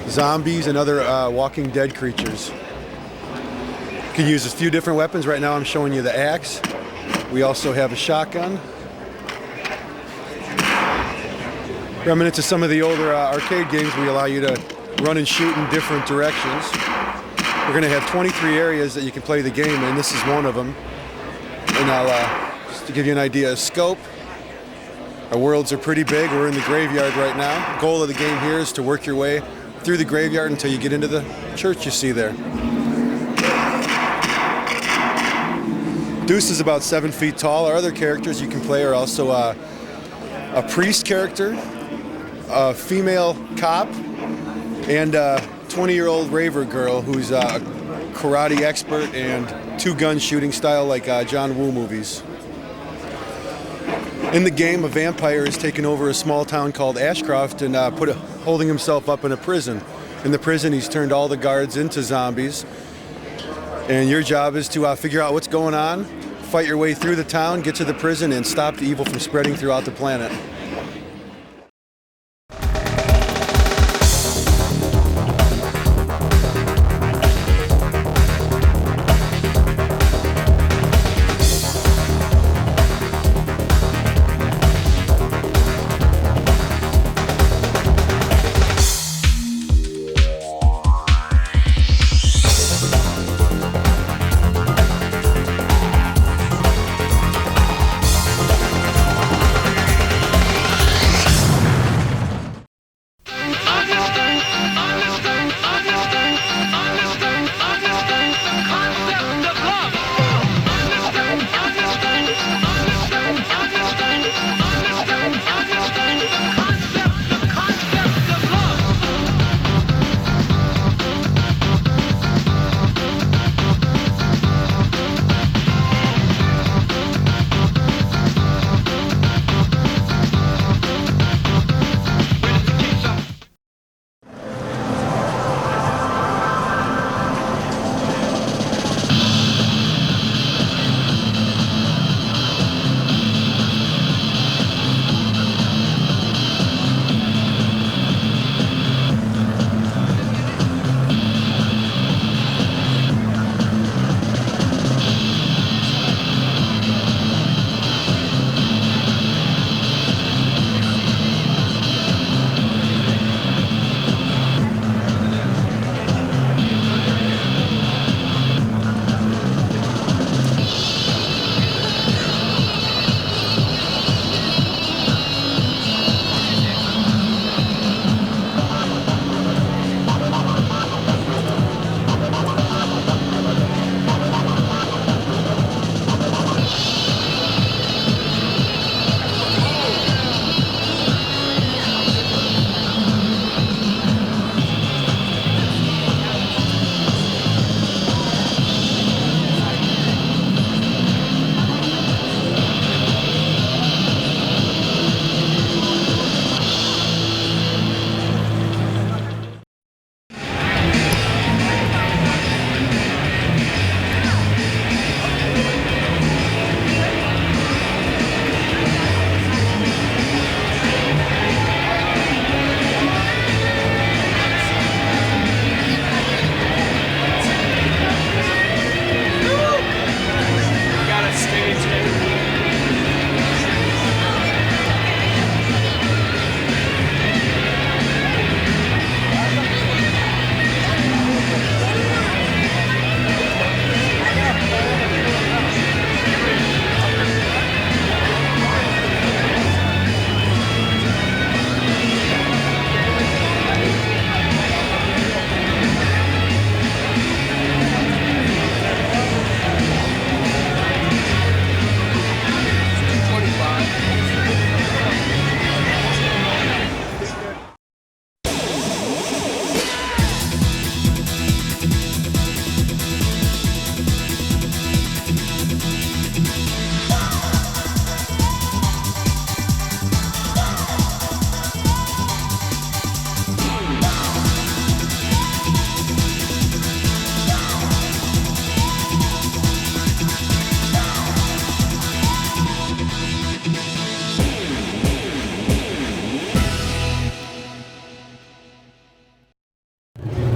zombies, and other Walking Dead creatures. You can use a few different weapons. Right now I'm showing you the axe. We also have a shotgun. Remnant to some of the older arcade games, we allow you to run and shoot in different directions. We're going to have 23 areas that you can play the game in. This is one of them. And just to give you an idea of scope, our worlds are pretty big. We're in the graveyard right now. The goal of the game here is to work your way through the graveyard until you get into the church you see there. Deuce is about 7 feet tall. Our other characters you can play are also a priest character, a female cop, and a 20-year-old raver girl who's a karate expert and 2-gun shooting style like John Woo movies. In the game, a vampire has taken over a small town called Ashcroft and holding himself up in a prison. In the prison, he's turned all the guards into zombies. And your job is to figure out what's going on, fight your way through the town, get to the prison, and stop the evil from spreading throughout the planet.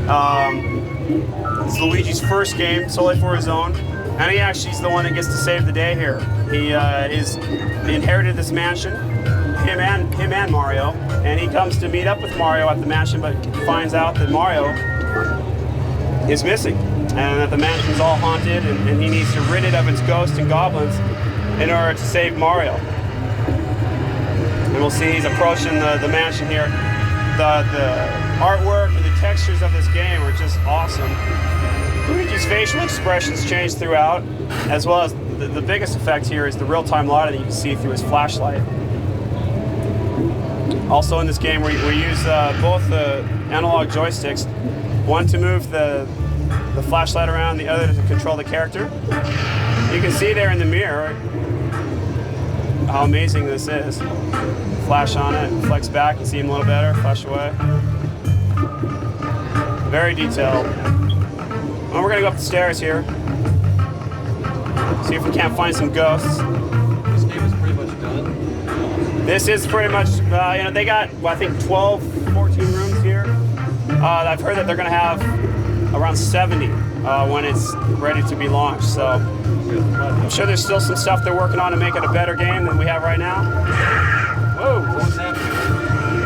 It's Luigi's first game, solely for his own, and he actually is the one that gets to save the day here. He inherited this mansion, him and Mario, and he comes to meet up with Mario at the mansion, but finds out that Mario is missing, and that the mansion's all haunted, and he needs to rid it of its ghosts and goblins in order to save Mario. And we'll see he's approaching the mansion here. The artwork and the textures of this game are just awesome. Luigi's facial expressions change throughout, as well as the biggest effect here is the real-time lighting that you can see through his flashlight. Also in this game, we use both the analog joysticks, one to move the flashlight around, the other to control the character. You can see there in the mirror how amazing this is. Flash on it, flex back and see him a little better, flash away. Very detailed. Well, we're gonna go up the stairs here. See if we can't find some ghosts. This game is pretty much done. This is pretty much, they got, I think 12, 14 rooms here. I've heard that they're gonna have around 70 when it's ready to be launched. So I'm sure there's still some stuff they're working on to make it a better game than we have right now. Whoa!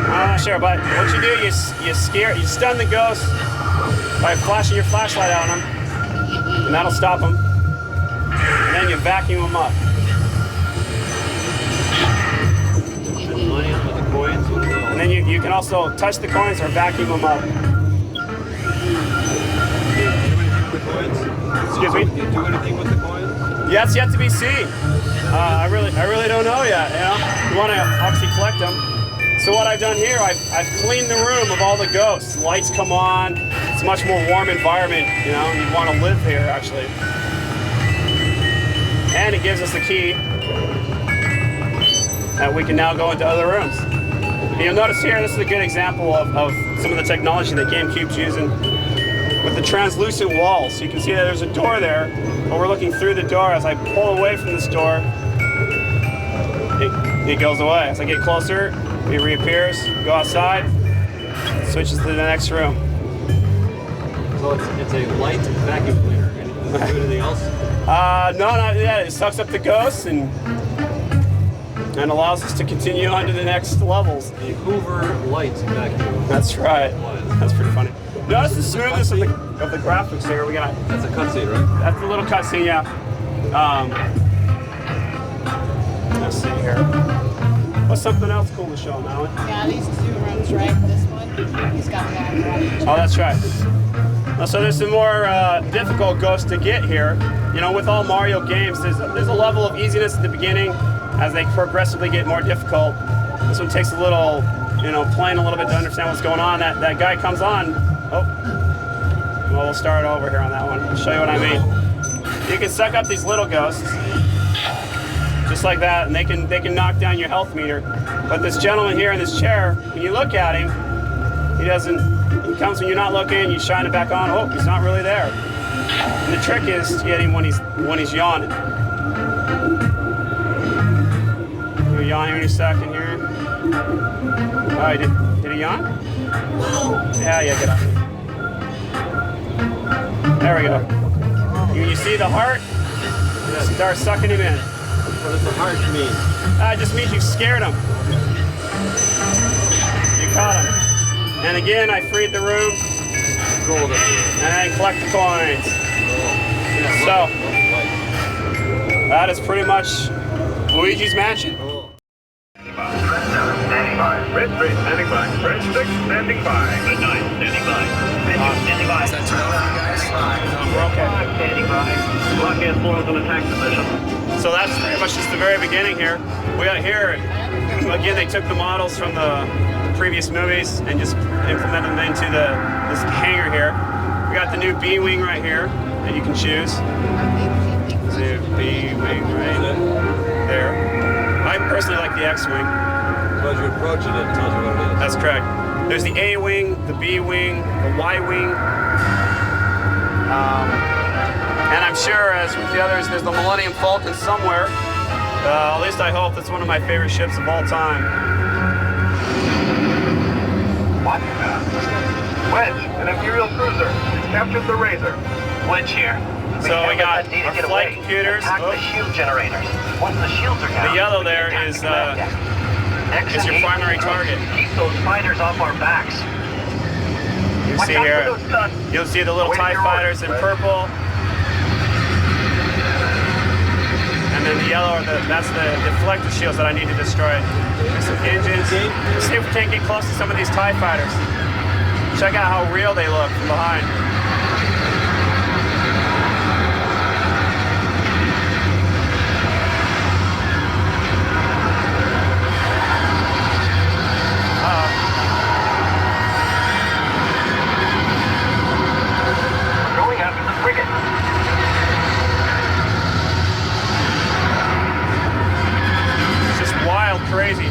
I'm not sure, but what you do, you stun the ghost by flashing your flashlight out on them, and that'll stop them. And then you vacuum them up. And then you can also touch the coins or vacuum them up. Excuse me? Do you do anything with the coins? Yeah, it's yet to be seen. I really don't know yet. You want to obviously collect them. So what I've done here, I've cleaned the room of all the ghosts. Lights come on. It's a much more warm environment. You'd want to live here actually. And it gives us the key that we can now go into other rooms. And you'll notice here, this is a good example of some of the technology that Gamecube's using with the translucent walls. So you can see that there's a door there, but we're looking through the door. As I pull away from this door, it goes away. As I get closer, it reappears, go outside, switches to the next room. So it's a light vacuum cleaner. Does it do anything else? No, not yet. It sucks up the ghosts and allows us to continue on to the next levels. The Hoover light vacuum. That's right. That's pretty funny. Notice the smoothness of the graphics here. We got. That's a cutscene, right? That's a little cutscene, yeah. Let's see here. What's something else cool to show now? Yeah, these 2 rooms, right? This one, he's got the garage. Oh, that's right. So there's some more difficult ghosts to get here. With all Mario games, there's a level of easiness at the beginning as they progressively get more difficult. This one takes a little, playing a little bit to understand what's going on. That guy comes on. Oh, well, we'll start over here on that one. I'll show you what I mean. You can suck up these little ghosts, just like that, and they can knock down your health meter. But this gentleman here in this chair, when you look at him, he comes when you're not looking, you shine it back on, oh, he's not really there. And the trick is to get him when he's yawning. He'll yawn here in a second here. Oh, did he yawn? Yeah, get up. There we go. You see the heart? Start sucking him in. What does the heart mean? It just means you scared him. You caught him. And again, I freed the room. Golden. And I collect the coins. So, that is pretty much Luigi's Mansion. Standing by. Red 3 standing by. Red 6 standing by. Red 9 standing by. Red 2 standing by. Is that too loud for you guys? We're okay. Standing by. Block gas floors in attack position. So that's pretty much just the very beginning here. We got here, again, they took the models from the previous movies and just implemented them into this hangar here. We got the new B-Wing right here that you can choose. The B-Wing right there. I personally like the X-Wing. So as you approach it, it tells you what it is. That's correct. There's the A-Wing, the B-Wing, the Y-Wing. And I'm sure, as with the others, there's the Millennium Falcon somewhere. At least I hope. That's one of my favorite ships of all time. Wedge, an Imperial cruiser captured the Razor. Glitch here. So we got our flight computers. Attack the shield generators. Once the shields are down, The yellow there is your primary target. Keep those fighters off our backs. You see here, you'll see the little TIE fighters in purple. And then the yellow are that's the deflector shields that I need to destroy. There's some engines. Let's see if we can't get close to some of these TIE fighters. Check out how real they look from behind. We're going after the frigate. It's just wild, crazy.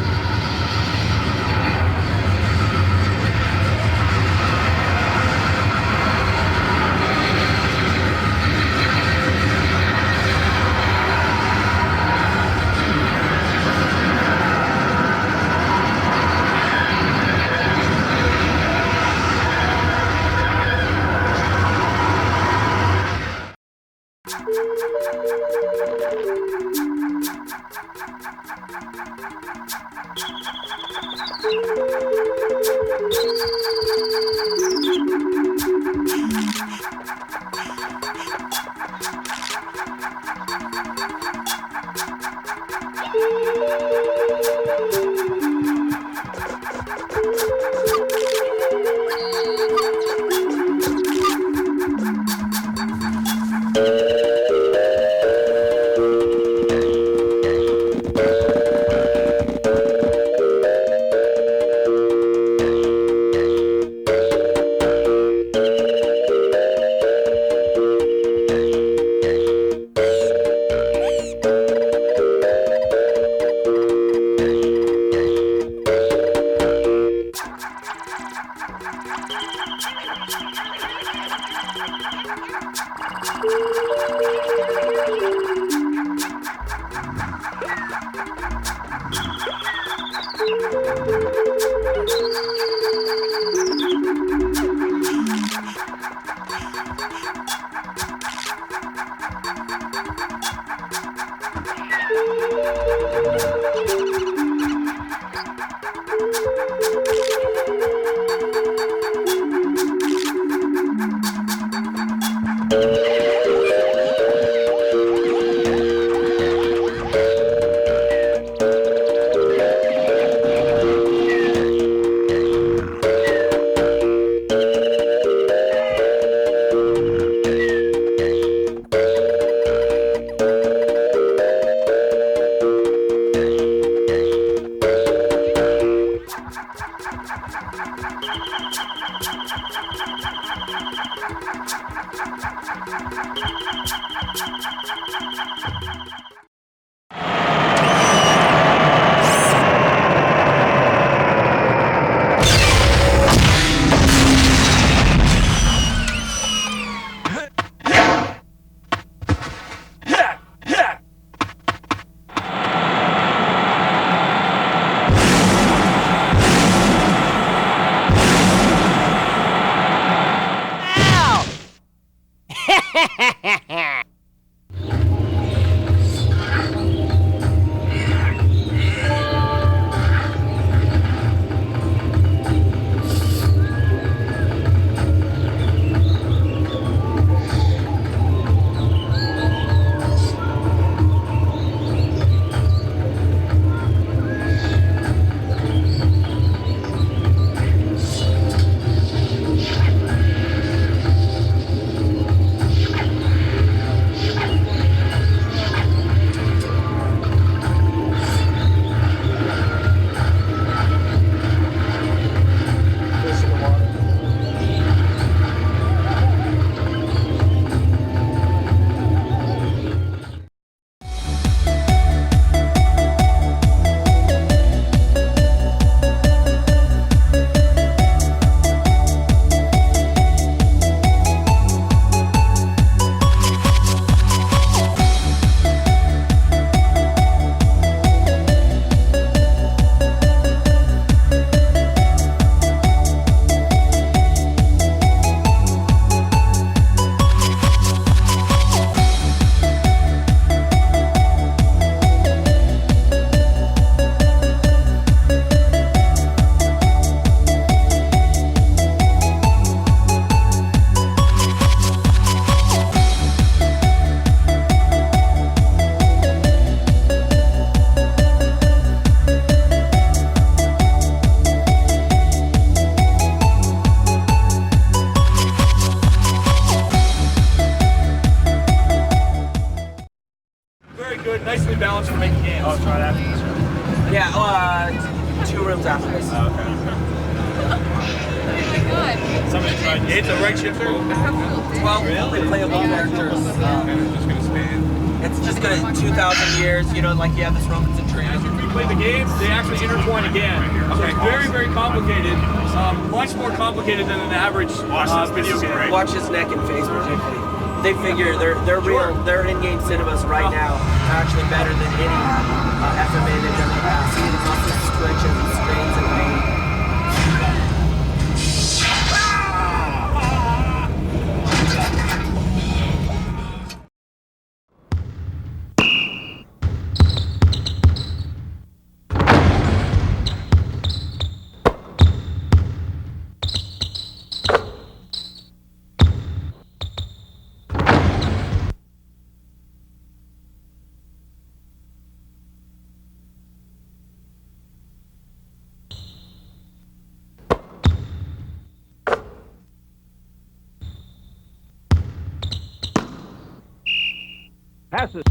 It's a right shifter? Well, really? They play above vectors. It's just gonna 2,000 years, you know, like you have this Robinson train. As you replay the games, they actually intertwine again. So it's very, very complicated. Much more complicated than an average video game. Watch his neck and face particularly. They figure their in-game cinemas right now are actually better than any FMA they've done in the past. See the muscles twitch as he strains and pain. Passes.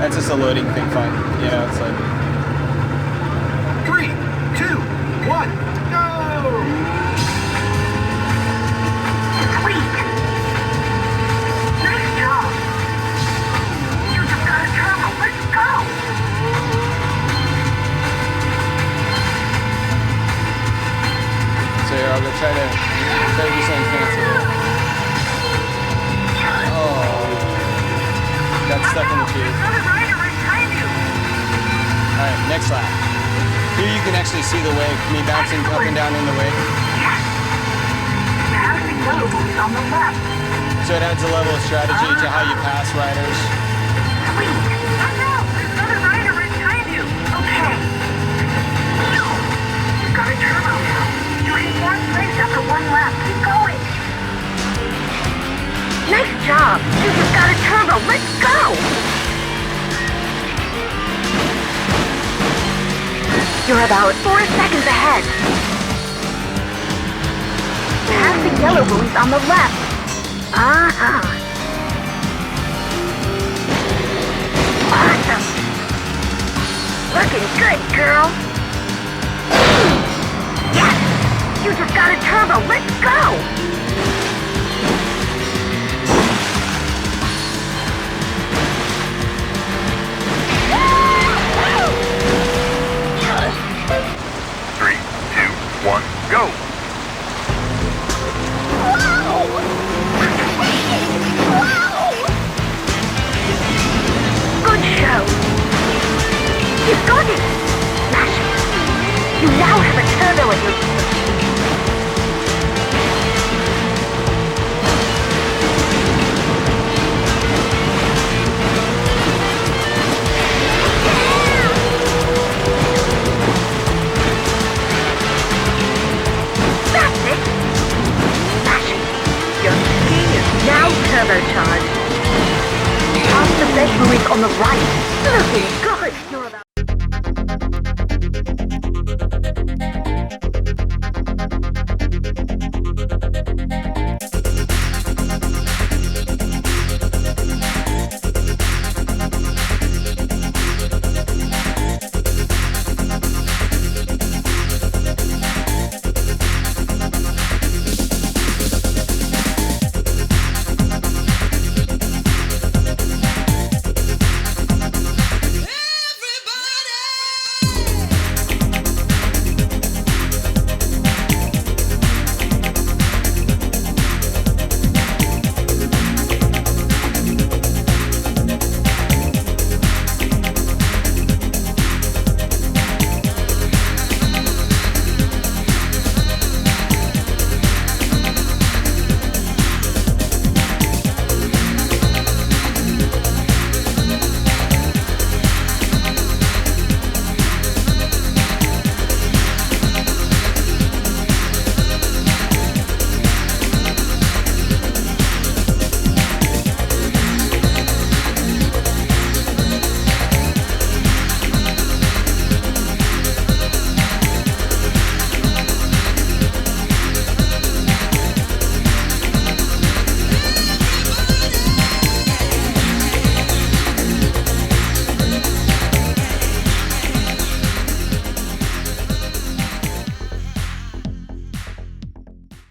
That's just a loading thing fun. You know, it's like... 3, 2, 1, go! Sweet! Nice job! You just got a turbo, let's go! So here, I'll go try to do something fancy. Oh. Got stuck in the tube. Alright, next lap. Here you can actually see the wake, me bouncing up and down in the wake. So it adds a level of strategy to how you pass riders. Another rider right behind you. Okay. You've got a turbo now. You're in one place after one lap. Keep going. Nice job. You just got a turbo. Let's go. You're about 4 seconds ahead. Pass the yellow buoys on the left. Uh-huh. Awesome. Looking good, girl. Yes! You just got a turbo. Let's go! Go! Good show! You've got it! Smash it! You now have a turbo at your... Now turbocharged. Past the bed buoys on the right. Looking good. You're about...